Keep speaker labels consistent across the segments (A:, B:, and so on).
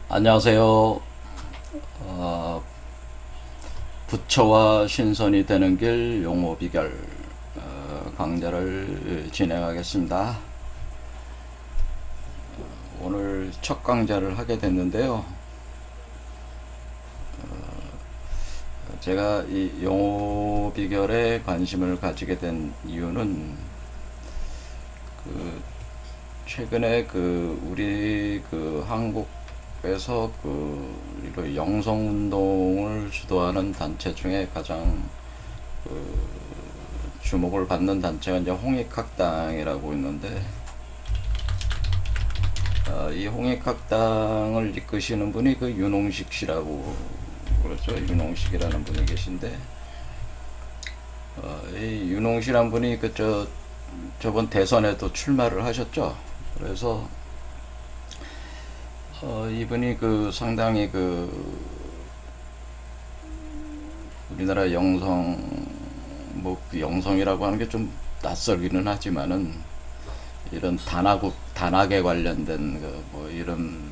A: 안녕하세요. 어, 부처와 신선이 되는 길 용어 비결 강좌를 진행하겠습니다. 오늘 첫 강좌를 하게 됐는데요. 제가 이 용어 비결에 관심을 가지게 된 이유는 최근에 우리 한국에서 이런 영성 운동을 주도하는 단체 중에 가장 주목을 받는 단체가 이제 홍익학당이라고 있는데, 이 홍익학당을 이끄시는 분이 윤홍식 씨라고 그렇죠. 윤홍식이라는 분이 계신데, 이 윤홍식이라는 분이 저번 대선에도 출마를 하셨죠. 그래서 이분이 상당히 우리나라 영성 영성이라고 하는 게 좀 낯설기는 하지만은 이런 단학에 관련된 이런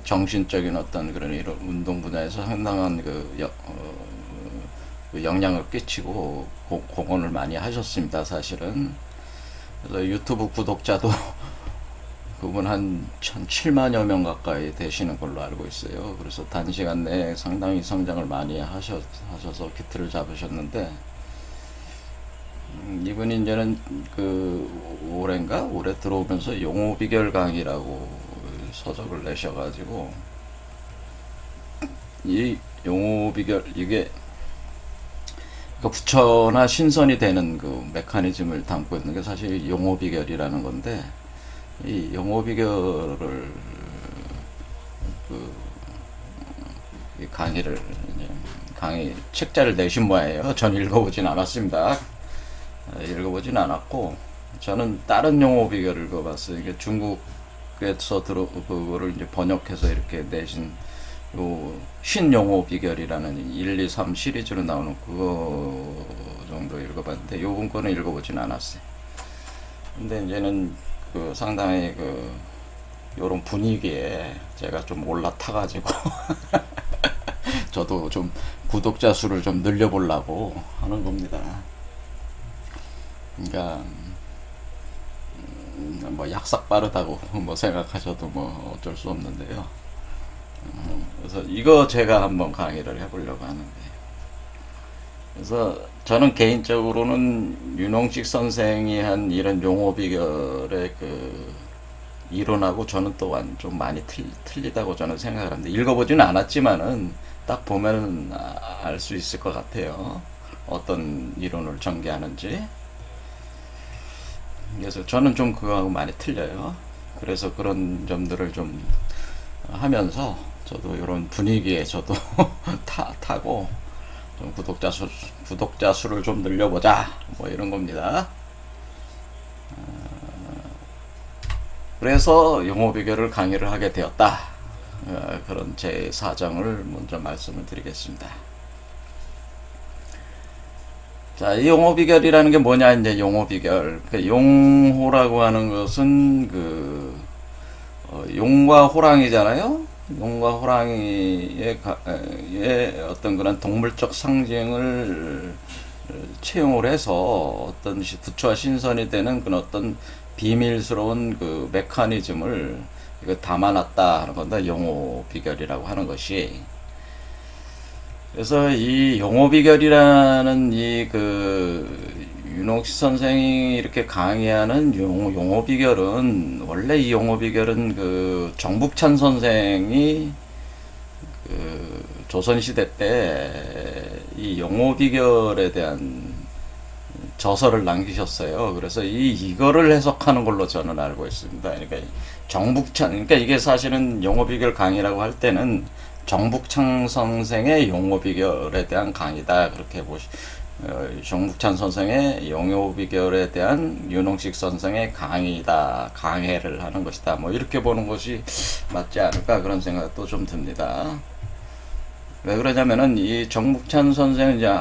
A: 정신적인 어떤 그런 이런 운동 분야에서 상당한 영향을 끼치고 공헌을 많이 하셨습니다. 사실은. 그래서 유튜브 구독자도 그분 한 7만여 명 가까이 되시는 걸로 알고 있어요. 그래서 단시간 내에 상당히 성장을 많이 하셔서 기틀을 잡으셨는데, 이분이 이제는 올해 들어오면서 용어 비결 강의라고 서적을 내셔가지고, 이 용어 비결, 이게 부처나 신선이 되는 메커니즘을 담고 있는 게 사실 용어 비결이라는 건데, 이 용어 비결을 이 강의 책자를 내신 모양이에요. 전 읽어보진 않았습니다. 읽어보진 않았고, 저는 다른 용어 비결을 읽어봤어요. 이게 중국에서 그거를 이제 번역해서 이렇게 내신 신용어 비결이라는 1, 2, 3 시리즈로 나오는 그거 정도 읽어봤는데, 요번 거는 읽어보진 않았어요. 근데 이제는 상당히 요런 분위기에 제가 좀 올라타가지고 저도 좀 구독자 수를 좀 늘려보려고 하는 겁니다. 그러니까 뭐 약삭 빠르다고 생각하셔도 어쩔 수 없는데요. 그래서 이거 제가 한번 강의를 해보려고 하는데, 그래서 저는 개인적으로는 윤홍식 선생이 한 이런 용어 비결의 이론하고 저는 또 좀 많이 틀리다고 저는 생각을 합니다. 읽어보지는 않았지만은 딱 보면 알 수 있을 것 같아요. 어떤 이론을 전개하는지. 그래서 저는 좀 그거하고 많이 틀려요. 그래서 그런 점들을 좀 하면서 저도 이런 분위기에 저도 타고 좀 구독자 수를 좀 늘려보자, 이런 겁니다. 그래서 용어 비결을 강의를 하게 되었다. 그런 제 사정을 먼저 말씀을 드리겠습니다. 자, 이 용어 비결이라는 게 뭐냐, 이제 용어 비결. 용호라고 하는 것은 용과 호랑이잖아요. 용과 호랑이의 어떤 그런 동물적 상징을 채용을 해서 어떤 부처와 신선이 되는 그런 어떤 비밀스러운 메커니즘을 담아놨다 하는 건데, 용어 비결이라고 하는 것이. 그래서 이 용어 비결이라는 윤옥시 선생이 이렇게 강의하는 용어 비결은, 원래 이 용어 비결은 정북찬 선생이 조선시대 때 이 용어 비결에 대한 저서를 남기셨어요. 그래서 이거를 해석하는 걸로 저는 알고 있습니다. 그러니까 이게 사실은 용어 비결 강의라고 할 때는 정북찬 선생의 용어 비결에 대한 강의다, 그렇게 정북찬 선생의 용어 비결에 대한 윤홍식 선생의 강해를 하는 것이다, 이렇게 보는 것이 맞지 않을까, 그런 생각도 좀 듭니다. 왜 그러냐면은 이 정북찬 선생은 이제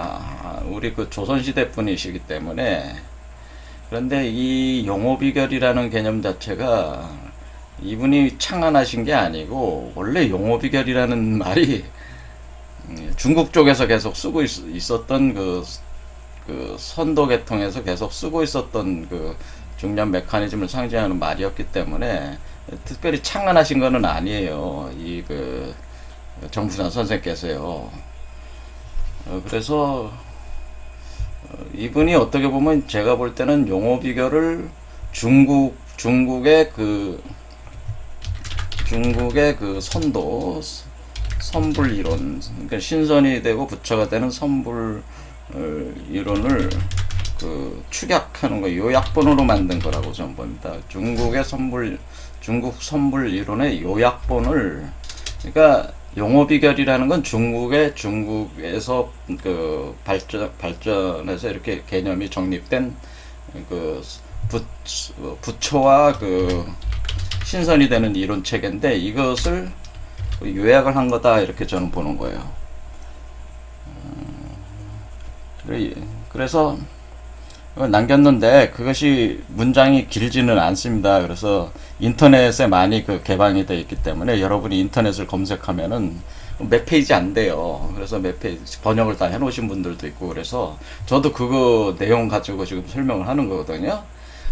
A: 우리 조선시대 분이시기 때문에. 그런데 이 용어 비결이라는 개념 자체가 이분이 창안하신 게 아니고 원래 용어비결이라는 말이 중국 쪽에서 계속 쓰고 있었던 그 선도 계통에서 계속 쓰고 있었던 그 중년 메커니즘을 상징하는 말이었기 때문에 특별히 창안하신 거는 아니에요. 이 그 정부산 선생께서요. 그래서 이분이 어떻게 보면 제가 볼 때는 용어 비결을 중국의 그 선도 선불 이론, 그러니까 신선이 되고 부처가 되는 선불 이론을 그 축약하는 거 요약본으로 만든 거라고 저는 봅니다. 중국 선불 이론의 요약본을, 그러니까 용어 비결이라는 건 중국에서 그 발전해서 이렇게 개념이 정립된 그 부처와 그 신선이 되는 이론 체계인데 이것을 요약을 한 거다 이렇게 저는 보는 거예요. 그래서 남겼는데 그것이 문장이 길지는 않습니다. 그래서 인터넷에 많이 그 개방이 되어 있기 때문에 여러분이 인터넷을 검색하면은 몇 페이지 안 돼요. 그래서 몇 페이지 번역을 다 해놓으신 분들도 있고 그래서 저도 그거 내용 가지고 지금 설명을 하는 거거든요.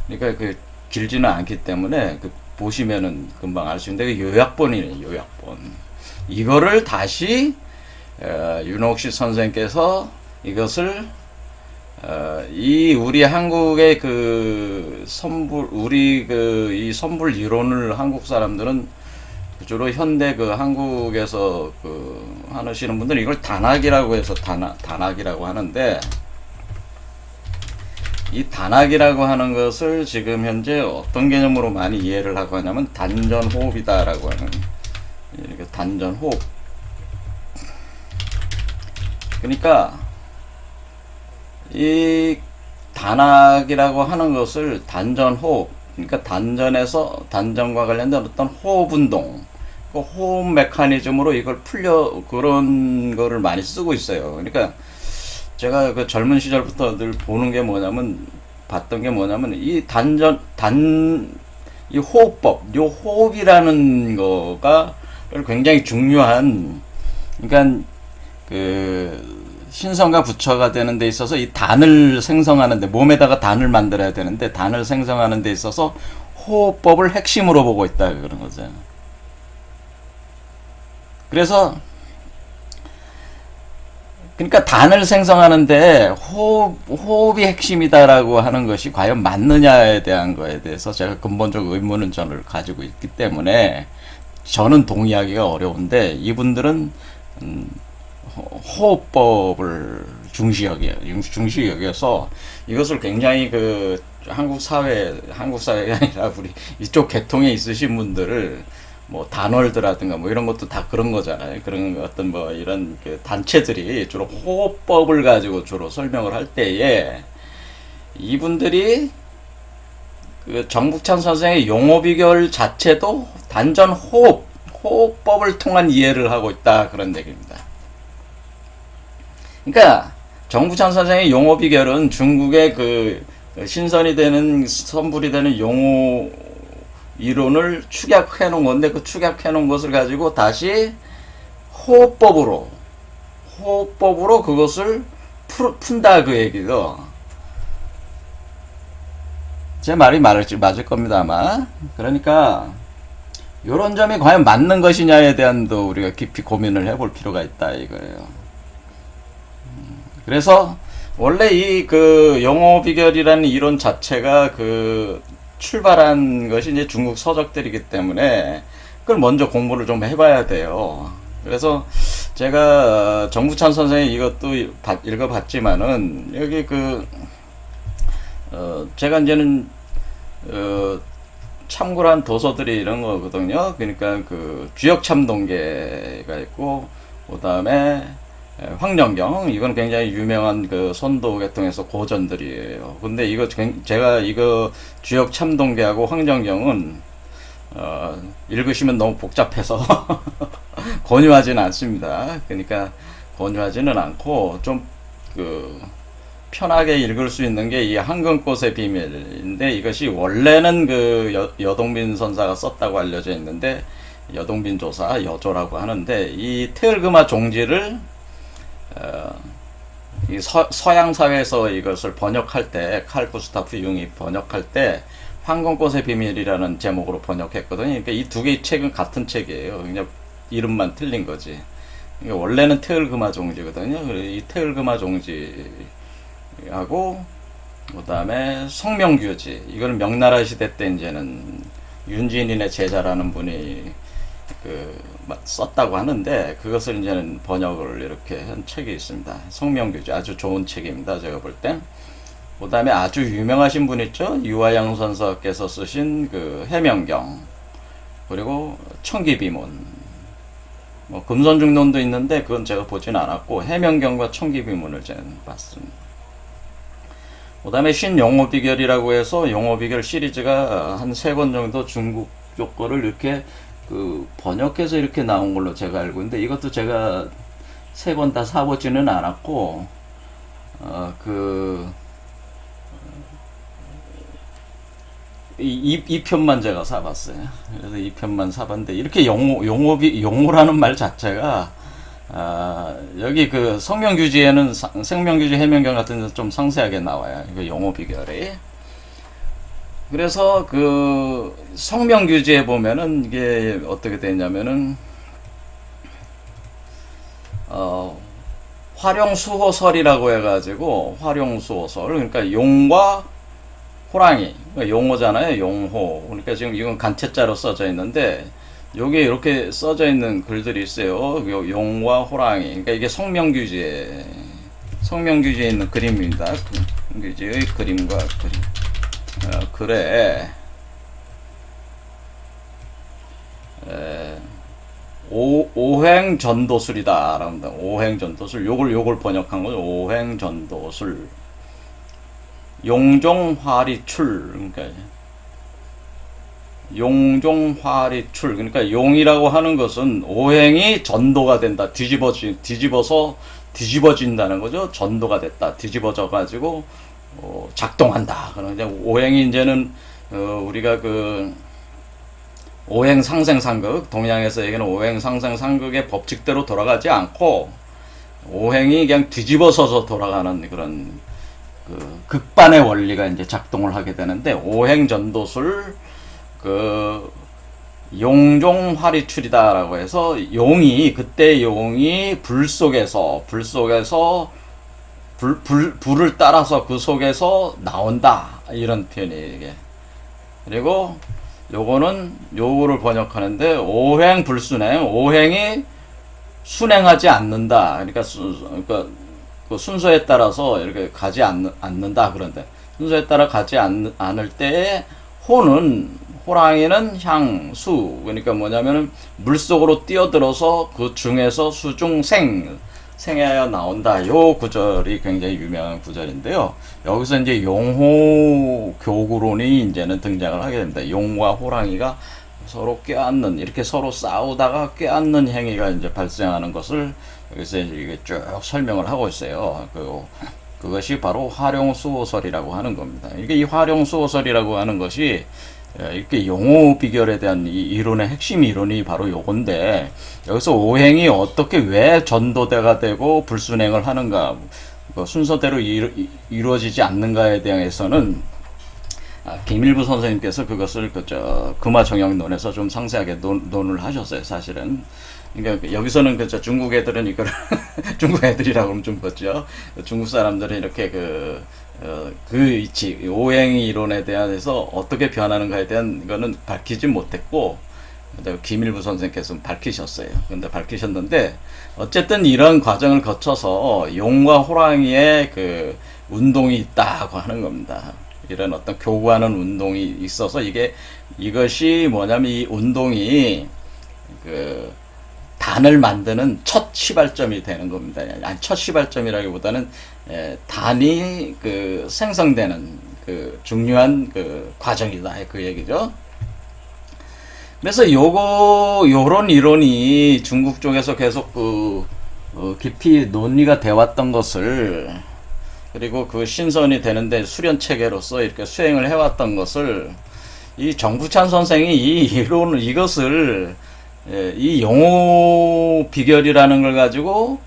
A: 그러니까 그 길지는 않기 때문에 그 보시면은 금방 알 수 있는데 그 요약본이네, 요약본. 이거를 다시 윤옥시 선생께서 이것을 이 우리 한국의 그 선불 우리 그 이 선불 이론을 한국 사람들은 주로 현대 그 한국에서 그 하시는 분들은 이걸 단학이라고 해서 단학이라고 하는데 이 단학이라고 하는 것을 지금 현재 어떤 개념으로 많이 이해를 하고 하냐면 단전호흡이다라고 하는, 이렇게 단전호흡. 그러니까 이 단학이라고 하는 것을 단전호흡, 그러니까 단전과 관련된 어떤 호흡 운동, 그 호흡 메커니즘으로 이걸 그런 거를 많이 쓰고 있어요. 그러니까 제가 그 젊은 시절부터 늘 봤던 게 뭐냐면 이 호흡법, 요 호흡이라는 거가 굉장히 중요한, 그러니까 그 신성과 부처가 되는 데 있어서 이 단을 생성하는데, 몸에다가 단을 만들어야 되는데 단을 생성하는 데 있어서 호흡법을 핵심으로 보고 있다 그런 거죠. 그래서 그러니까 단을 생성하는데 호흡이 핵심이다라고 하는 것이 과연 맞느냐에 대한 거에 대해서 제가 근본적 의문은 저는 가지고 있기 때문에 저는 동의하기가 어려운데 이분들은 호흡법을 중시 여겨서 이것을 굉장히 그 한국 사회가 아니라 우리 이쪽 계통에 있으신 분들을 뭐 단월드라든가 뭐 이런 것도 다 그런 거잖아요. 그런 어떤 뭐 이런 그 단체들이 주로 호흡법을 가지고 주로 설명을 할 때에 이분들이 그 정북찬 선생의 용어 비결 자체도 단전 호흡법을 통한 이해를 하고 있다 그런 얘기입니다. 그러니까 정북찬 선생의 용어 비결은 중국의 그 신선이 되는 선불이 되는 용어 이론을 축약해 놓은 건데 그 축약해 놓은 것을 가지고 다시 호흡법으로 그것을 푼다 그 얘기죠. 제 말이 맞을 겁니다 아마. 그러니까 요런 점이 과연 맞는 것이냐에 대한도 우리가 깊이 고민을 해볼 필요가 있다 이거예요. 그래서 원래 이 그 용어 비결이라는 이론 자체가 그 출발한 것이 이제 중국 서적들이기 때문에 그걸 먼저 공부를 좀 해봐야 돼요. 그래서 제가 정부찬 선생님 이것도 읽어봤지만은 여기 제가 이제는 참고로 한 도서들이 이런 거거든요. 그러니까 그 주역참동계가 있고 그 다음에 황정경, 이건 굉장히 유명한 그 선도 계통에서 고전들이에요. 근데 제가 이거 주역 참동계하고 황정경은 읽으시면 너무 복잡해서 권유하지는 않습니다. 그러니까 권유하지는 않고 좀 편하게 읽을 수 있는 게 이 황금꽃의 비밀인데, 이것이 원래는 그 여동빈 선사가 썼다고 알려져 있는데, 여동빈 조사 여조라고 하는데, 이 테을그마 종지를 이 서양 사회에서 이것을 번역할 때, 칼 구스타프 융이 번역할 때 황금꽃의 비밀이라는 제목으로 번역했거든요. 그러니까 이 두 개의 책은 같은 책이에요. 그냥 이름만 틀린 거지. 그러니까 원래는 테을그마 종지거든요. 이 테을그마 종지하고 그다음에 성명규지, 이걸 명나라 시대 때 이제는 윤진인의 제자라는 분이 썼다고 하는데, 그것을 이제는 번역을 이렇게 한 책이 있습니다. 성명규지 아주 좋은 책입니다, 제가 볼 땐. 그 다음에 아주 유명하신 분 있죠, 유화양 선사께서 쓰신 그 해명경, 그리고 청기비문, 뭐 금선중론도 있는데 그건 제가 보진 않았고, 해명경과 청기비문을 저는 봤습니다. 그 다음에 신용어비결이라고 해서 용어비결 시리즈가 한 3권 정도 중국 쪽 거를 이렇게 번역해서 이렇게 나온 걸로 제가 알고 있는데, 이것도 제가 3권 다 사보지는 않았고, 이 편만 제가 사봤어요. 그래서 이 편만 사봤는데, 이렇게 용어라는 말 자체가, 여기 그 성명규지에는 생명규지 해명경 같은 데서 좀 상세하게 나와요. 이거 용어 비결이. 그래서 그 성명규지에 보면은 이게 어떻게 되냐면은, 활용수호설이라고 해가지고, 활용수호설, 그러니까 용과 호랑이, 그러니까 용어잖아요, 용호. 그러니까 지금 이건 간체자로 써져 있는데, 여기에 이렇게 써져 있는 글들이 있어요. 용과 호랑이. 그러니까 이게 성명규지에 있는 그림입니다. 규지의 그림과 그림. 그래. 오행전도술이다. 라고 오행전도술. 요걸 번역한 거죠. 오행전도술. 용종화리출. 그러니까 용종화리출, 그러니까 용이라고 하는 것은 오행이 전도가 된다, 뒤집어서 뒤집어진다는 거죠. 전도가 됐다, 뒤집어져 가지고 작동한다. 그러면 이제 오행이 이제는 우리가 그 오행 상생상극, 동양에서 얘기하는 오행 상생상극의 법칙대로 돌아가지 않고, 오행이 그냥 뒤집어서서 돌아가는 그런 그 극반의 원리가 이제 작동을 하게 되는데, 오행 전도술 용종화리출이다라고 해서, 그때 용이 불을 따라서 그 속에서 나온다, 이런 표현이에요, 이게. 그리고 요거를 번역하는데, 오행 불순행, 오행이 순행하지 않는다. 그러니까 그 순서에 따라서 이렇게 가지 않는다. 그런데 순서에 따라 가지 않을 때에 호랑이는 향수, 그러니까 뭐냐면은 물속으로 뛰어들어서 그 중에서 생하여 나온다. 요 구절이 굉장히 유명한 구절인데요. 여기서 이제 용호 교구론이 이제는 등장을 하게 됩니다. 용과 호랑이가 서로 껴안는, 이렇게 서로 싸우다가 껴안는 행위가 이제 발생하는 것을 여기서 이게 쭉 설명을 하고 있어요. 그것이 바로 활용수호설이라고 하는 겁니다. 이게 이 활용수호설이라고 하는 것이 이렇게 용어 비결에 대한 이 이론의 핵심 이론이 바로 요건데, 여기서 오행이 어떻게 왜 전도대가 되고 불순행을 하는가, 순서대로 이루어지지 않는가에 대해서는 김일부 선생님께서 그것을 금화정형론에서 좀 상세하게 논을 하셨어요, 사실은. 그러니까 여기서는 중국 애들은 이걸 중국 애들이라고 하면 좀 그렇죠. 중국 사람들은 이렇게 이치 오행 이론에 대해서 어떻게 변하는가에 대한 거는 밝히지 못했고, 김일부 선생님께서 밝히셨어요. 근데 밝히셨는데, 어쨌든 이런 과정을 거쳐서 용과 호랑이의 그 운동이 있다고 하는 겁니다. 이런 어떤 교구하는 운동이 있어서, 이것이 뭐냐면, 이 운동이 단을 만드는 첫 시발점이 되는 겁니다. 아니, 첫 시발점이라기보다는 단이 생성되는 중요한 과정이다, 그 얘기죠. 그래서 요런 이론이 중국 쪽에서 계속 깊이 논의가 되었던 것을 그리고 그 신선이 되는데 수련 체계로서 이렇게 수행을 해왔던 것을 이 정부찬 선생이 이 이론을 이것을 이 용어 비결이라는 걸 가지고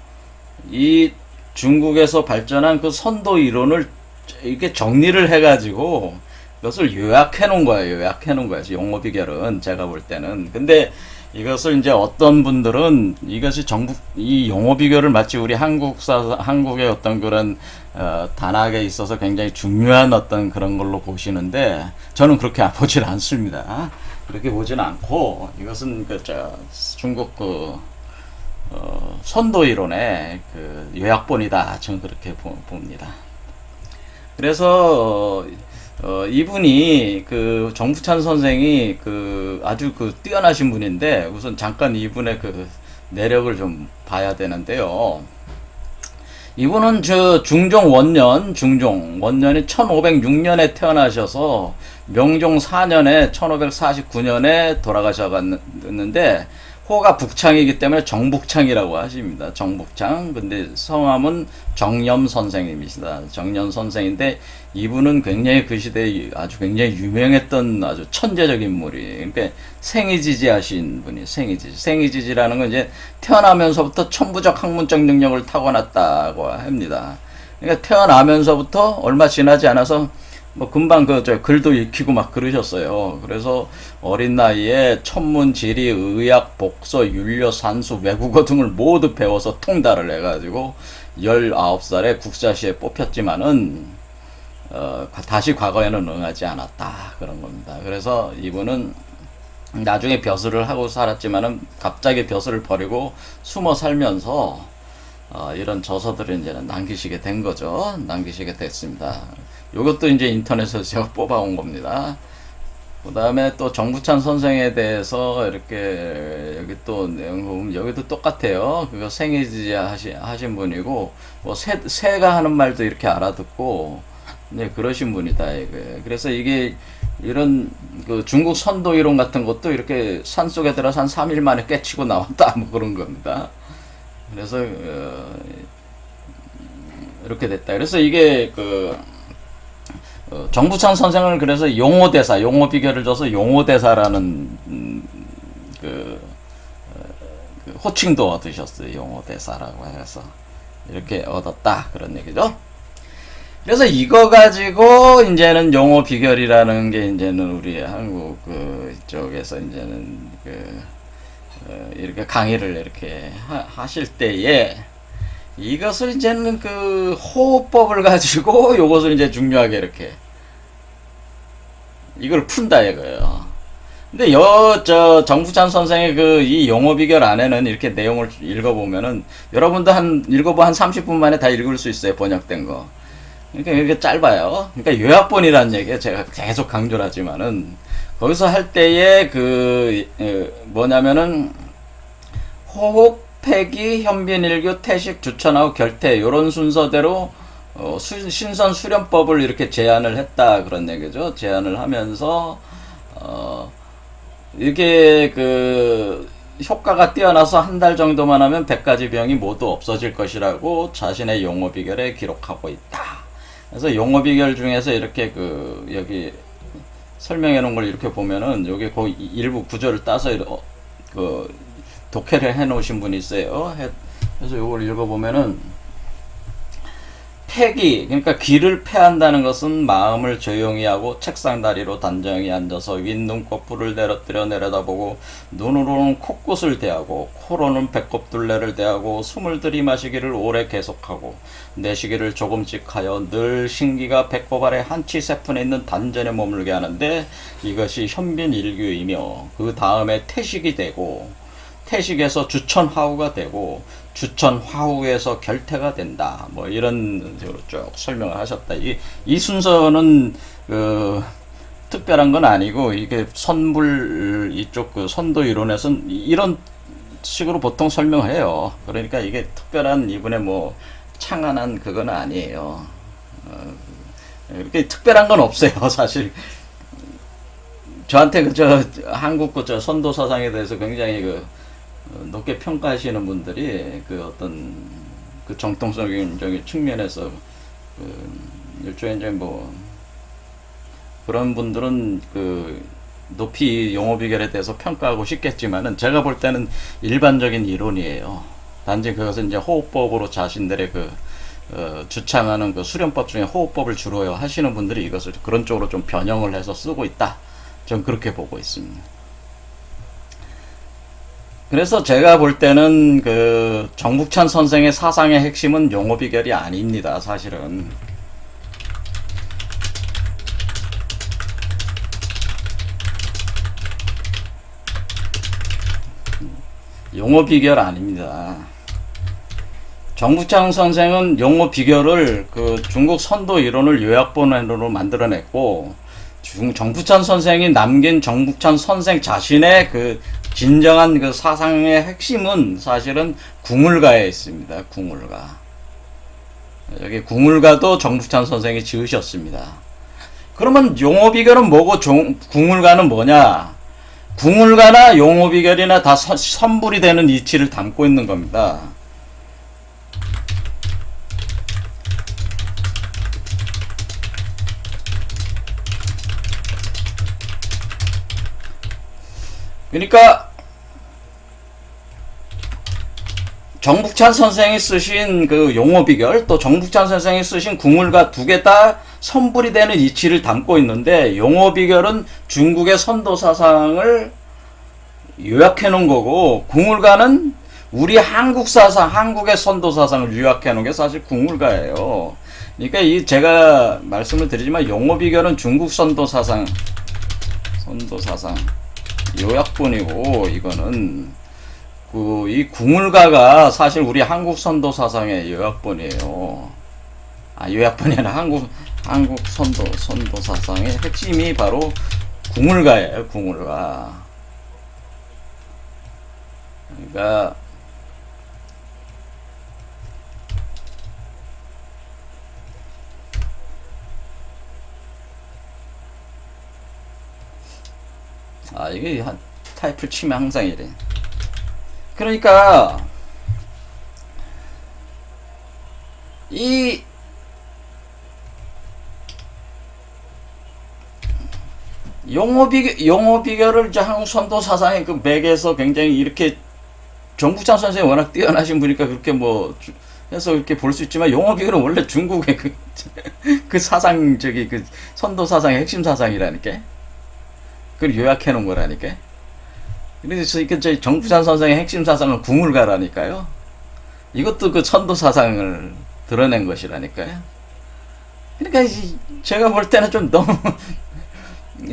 A: 이 중국에서 발전한 그 선도 이론을 이렇게 정리를 해가지고 이것을 요약해 놓은 거예요. 요약해 놓은 거예요. 용어 비결은 제가 볼 때는. 근데 이것을 이제 어떤 분들은 이것이 이 용어 비결을 마치 우리 한국의 어떤 그런 단학에 있어서 굉장히 중요한 어떤 그런 걸로 보시는데 저는 그렇게 보질 않습니다. 그렇게 보진 않고 이것은 중국 선도 이론의 그 요약본이다. 저는 그렇게 봅니다. 그래서 이분이 그 정부찬 선생이 그 아주 그 뛰어나신 분인데 우선 잠깐 이분의 그 내력을 좀 봐야 되는데요. 이분은 중종 원년이 1506년에 태어나셔서 명종 4년에 1549년에 돌아가셨는데 호가 북창이기 때문에 정북창이라고 하십니다. 정북창. 근데 성함은 정념 선생님이시다. 정념 선생인데 이분은 굉장히 그 시대에 아주 굉장히 유명했던 아주 천재적인 인물이. 그러니까 생이지지하신 분이 생이지지라는 건 이제 태어나면서부터 천부적 학문적 능력을 타고났다고 합니다. 그러니까 태어나면서부터 얼마 지나지 않아서 뭐 금방 글도 익히고 막 그러셨어요. 그래서 어린 나이에 천문, 지리, 의학, 복서, 윤려, 산수, 외국어 등을 모두 배워서 통달을 해가지고 19살에 국사시에 뽑혔지만은 다시 과거에는 응하지 않았다 그런 겁니다. 그래서 이분은 나중에 벼슬을 하고 살았지만은 갑자기 벼슬을 버리고 숨어 살면서 이런 저서들을 이제는 남기시게 된 거죠. 남기시게 됐습니다. 요것도 이제 인터넷에서 제가 뽑아온 겁니다. 그 다음에 또 정부찬 선생에 대해서 이렇게 여기 또 내용 보면 여기도 똑같아요. 그거 생이지 하신 분이고 뭐 새가 하는 말도 이렇게 알아듣고 네 그러신 분이다 이거예요. 그래서 이게 이런 그 중국 선도 이론 같은 것도 이렇게 산 속에 들어서 한 3일 만에 깨치고 나왔다 뭐 그런 겁니다. 그래서 이렇게 됐다. 그래서 이게 정부찬 선생을 그래서 용어 비결을 줘서 용어대사라는 호칭도 얻으셨어요. 용어대사라고 해서 이렇게 얻었다 그런 얘기죠. 그래서 이거 가지고 이제는 용어 비결이라는 게 이제는 우리 한국 이쪽에서 이제는 이렇게 강의를 이렇게 하실 때에 이것을 이제는 그 호흡법을 가지고 요것을 이제 중요하게 이렇게 이걸 푼다 이거예요. 근데 정부찬 선생의 이 용어 비결 안에는 이렇게 내용을 읽어보면은 여러분도 읽어보 한 30분 만에 다 읽을 수 있어요. 번역된 거. 그러니까 이게 짧아요. 그러니까 요약본이라는 얘기에 제가 계속 강조를 하지만은 거기서 할 때에 뭐냐면은 호흡, 폐기, 현빈일교, 태식, 주천하고 결태 요런 순서대로 신선 수련법을 이렇게 제안을 했다 그런 얘기죠. 제안을 하면서 이게 효과가 뛰어나서 한 달 정도만 하면 100가지 병이 모두 없어질 것이라고 자신의 용어 비결에 기록하고 있다. 그래서 용어 비결 중에서 이렇게 여기 설명해 놓은 걸 이렇게 보면은 여기 그 일부 구절을 따서 독해를 해 놓으신 분이 있어요. 그래서 이걸 읽어보면은 폐기, 그러니까 기를 폐한다는 것은 마음을 조용히 하고 책상 다리로 단정히 앉아서 윗눈꺼풀을 내려뜨려 내려다보고 눈으로는 코끝을 대하고 코로는 배꼽둘레를 대하고 숨을 들이마시기를 오래 계속하고 내쉬기를 조금씩 하여 늘 신기가 배꼽 아래 한치 세푼에 있는 단전에 머물게 하는데 이것이 현빈일규이며 그 다음에 태식이 되고 태식에서 주천화우가 되고 주천화우에서 결태가 된다. 뭐 이런 식으로 쭉 설명을 하셨다. 이 순서는 특별한 건 아니고 이게 선불 이쪽 선도 이론에서는 이런 식으로 보통 설명을 해요. 그러니까 이게 특별한 이분의 뭐 창안한 그건 아니에요. 이렇게 특별한 건 없어요. 사실 저한테 한국 선도 사상에 대해서 굉장히 높게 평가하시는 분들이 어떤 정통적인 측면에서 일종의 이제 뭐 그런 분들은 그 높이 용어 비결에 대해서 평가하고 싶겠지만은 제가 볼 때는 일반적인 이론이에요. 단지 그것은 이제 호흡법으로 자신들의 그 주창하는 그 수련법 중에 호흡법을 주로 하시는 분들이 이것을 그런 쪽으로 좀 변형을 해서 쓰고 있다. 전 그렇게 보고 있습니다. 그래서 제가 볼 때는 그 정북찬 선생의 사상의 핵심은 용어 비결이 아닙니다. 사실은. 용어 비결 아닙니다. 정북찬 선생은 용어 비결을 그 중국 선도 이론을 요약본으로 만들어냈고, 정북찬 선생이 남긴 정북찬 선생 자신의 그 진정한 그 사상의 핵심은 사실은 궁울가에 있습니다. 궁울가. 여기 궁울가도 정북찬 선생이 지으셨습니다. 그러면 용어 비결은 뭐고 궁울가는 뭐냐? 궁울가나 용어 비결이나 다 선불이 되는 이치를 담고 있는 겁니다. 그러니까 정북찬 선생이 쓰신 그 용어 비결, 또 정북찬 선생이 쓰신 궁울가 두 개 다 선불이 되는 이치를 담고 있는데, 용어 비결은 중국의 선도 사상을 요약해 놓은 거고, 궁울가는 우리 한국 사상, 한국의 선도 사상을 요약해 놓은 게 사실 궁울가예요. 그러니까 이 제가 말씀을 드리지만 용어 비결은 중국 선도 사상 요약본이고, 이거는 그 이 궁울가가 사실 우리 한국 선도 사상의 요약본이에요. 요약본이 아니라 한국 선도 사상의 핵심이 바로 궁울가예요. 궁울가. 그러니까 이게 타이틀 치면 항상 이래. 그러니까 이 용어 비결을 이제 한국 선도 사상의 그 맥에서 굉장히 이렇게 정북찬 선생이 워낙 뛰어나신 분이니까 그렇게 뭐 해서 이렇게 볼 수 있지만, 용어 비결은 원래 중국의 그 사상, 그 선도 사상의 핵심 사상이라니까. 그걸 요약해 놓은 거라니까. 그래서 이게 저희 정북찬 선생의 핵심 사상은 궁울가라니까요. 이것도 그 선도 사상을 드러낸 것이라니까요. 그러니까 제가 볼 때는 좀 너무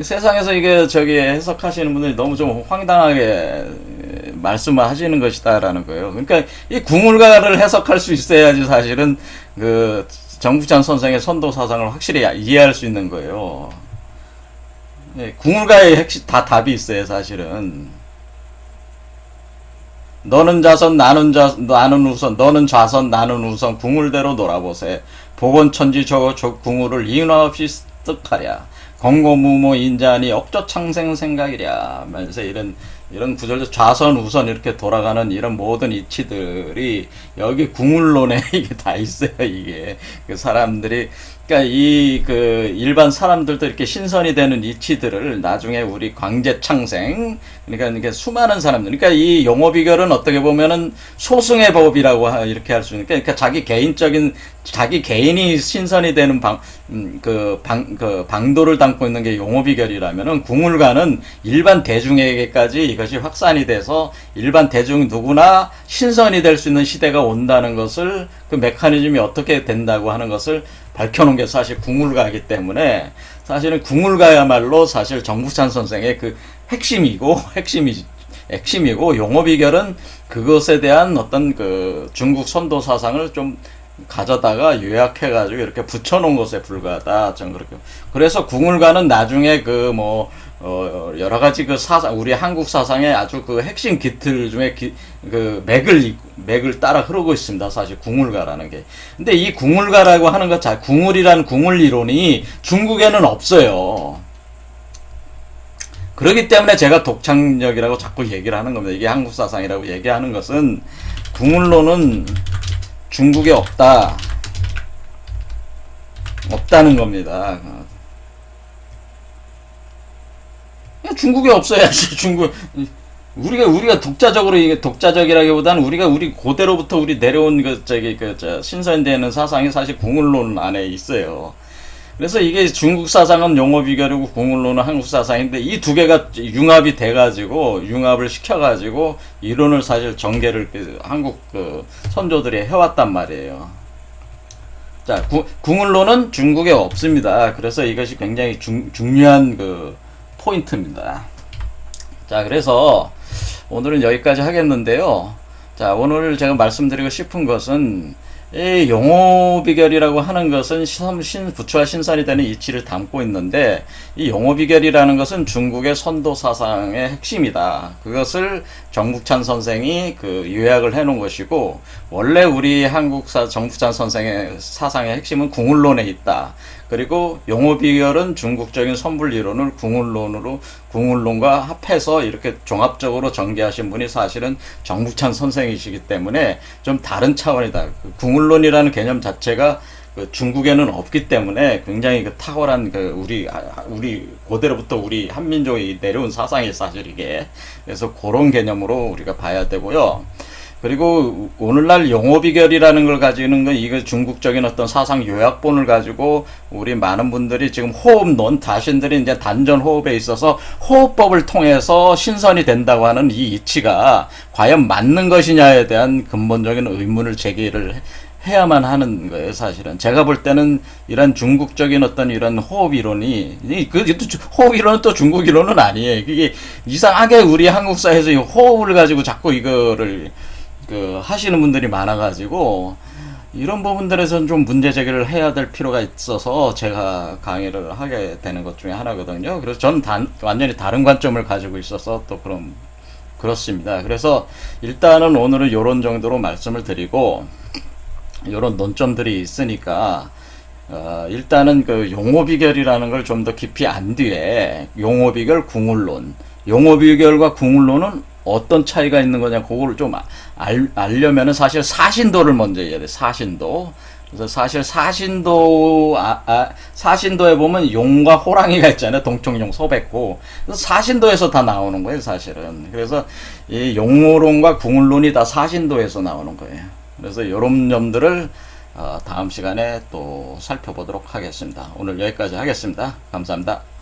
A: 세상에서 이게 해석하시는 분들이 너무 좀 황당하게 말씀을 하시는 것이다라는 거예요. 그러니까 이 궁울가를 해석할 수 있어야지 사실은 그 정북찬 선생의 선도 사상을 확실히 이해할 수 있는 거예요. 궁울가의 핵심 다 답이 있어요, 사실은. 너는 자선, 나는 우선, 너는 좌선, 나는 우선, 궁울대로 놀아보세. 복원천지 저 궁울을 인화 없이 습득하랴. 건고무모 인자니 억조창생 생각이랴. 하면서 이런 구절도 좌선, 우선 이렇게 돌아가는 이런 모든 이치들이 여기 궁울론에 이게 다 있어요, 이게. 그 사람들이, 그러니까 그 일반 사람들도 이렇게 신선이 되는 이치들을 나중에 우리 광제창생, 그러니까 이게 수많은 사람들, 그러니까 이 용어 비결은 어떻게 보면은 소승의 법이라고 이렇게 할 수 있는, 그러니까 자기 개인이 신선이 되는 방도를 담고 있는 게 용어 비결이라면은, 궁울가는 일반 대중에게까지 이것이 확산이 돼서 일반 대중 누구나 신선이 될 수 있는 시대가 온다는 것을, 그 메커니즘이 어떻게 된다고 하는 것을 밝혀놓은 게 사실 궁울가이기 때문에, 사실은 궁울가야말로 사실 정북찬 선생의 그 핵심이고 용어 비결은 그것에 대한 어떤 그 중국 선도 사상을 좀 가져다가 요약해가지고 이렇게 붙여놓은 것에 불과하다. 전 그렇게. 그래서 궁울가는 나중에 여러 가지 그 사상, 우리 한국 사상의 아주 그 핵심 기틀 중에 그 맥을 따라 흐르고 있습니다. 사실 궁울가라는 게. 근데 이 궁울가라고 하는 것 궁울이라는 궁울 이론이 중국에는 없어요. 그렇기 때문에 제가 독창력이라고 자꾸 얘기를 하는 겁니다. 이게 한국 사상이라고 얘기하는 것은, 궁울론은 중국에 없다. 없다는 겁니다. 중국에 없어야지. 중국 우리가 독자적으로 이게 독자적이라기보다는 우리 고대로부터 우리 내려온 신선되는 사상이 사실 궁을론 안에 있어요. 그래서 이게 중국 사상은 용어비결이고 궁을론은 한국 사상인데 이 두 개가 융합이 돼가지고 융합을 시켜가지고 이론을 사실 전개를 한국 선조들이 해왔단 말이에요. 자, 궁을론은 중국에 없습니다. 그래서 이것이 굉장히 중요한 포인트입니다. 자, 그래서 오늘은 여기까지 하겠는데요. 자, 오늘 제가 말씀드리고 싶은 것은 이 용어비결이라고 하는 것은 부처와 신선이 되는 이치를 담고 있는데 이 용어비결이라는 것은 중국의 선도 사상의 핵심이다. 그것을 정북찬 선생이 요약을 해놓은 것이고 원래 우리 한국사 정북찬 선생의 사상의 핵심은 궁을론에 있다. 그리고 용어비결은 중국적인 선불이론을 궁을론과 합해서 이렇게 종합적으로 전개하신 분이 사실은 정북찬 선생이시기 때문에 좀 다른 차원이다. 궁을론이라는 개념 자체가 중국에는 없기 때문에 굉장히 탁월한 우리 고대로부터 우리 한민족이 내려온 사상이 사실 이게. 그래서 그런 개념으로 우리가 봐야 되고요. 그리고 오늘날 용어비결이라는 걸 가지는 건 이거 중국적인 어떤 사상 요약본을 가지고 우리 많은 분들이 지금 호흡론, 자신들이 이제 단전 호흡에 있어서 호흡법을 통해서 신선이 된다고 하는 이 이치가 과연 맞는 것이냐에 대한 근본적인 의문을 제기를 해야만 하는 거예요, 사실은. 제가 볼 때는 이런 중국적인 어떤 이런 호흡 이론이, 호흡 이론은 또 중국 이론은 아니에요. 이게 이상하게 우리 한국사에서 이 호흡을 가지고 자꾸 이거를 하시는 분들이 많아가지고 이런 부분들에서는 좀 문제 제기를 해야 될 필요가 있어서 제가 강의를 하게 되는 것 중에 하나거든요. 그래서 저는 완전히 다른 관점을 가지고 있어서 또 그렇습니다. 그래서 일단은 오늘은 이런 정도로 말씀을 드리고 이런 논점들이 있으니까 일단은 용어비결이라는 걸 좀 더 깊이 안 뒤에 용어비결 궁을론, 용어비결과 궁을론은 어떤 차이가 있는 거냐, 그걸 좀 알려면은 사실 사신도를 먼저 해야 돼. 사신도. 그래서 사실 사신도에 보면 용과 호랑이가 있잖아요. 동청용, 소백호. 그래서 사신도에서 다 나오는 거예요, 사실은. 그래서 이 용어론과 궁을론이 다 사신도에서 나오는 거예요. 그래서 이런 점들을 다음 시간에 또 살펴보도록 하겠습니다. 오늘 여기까지 하겠습니다. 감사합니다.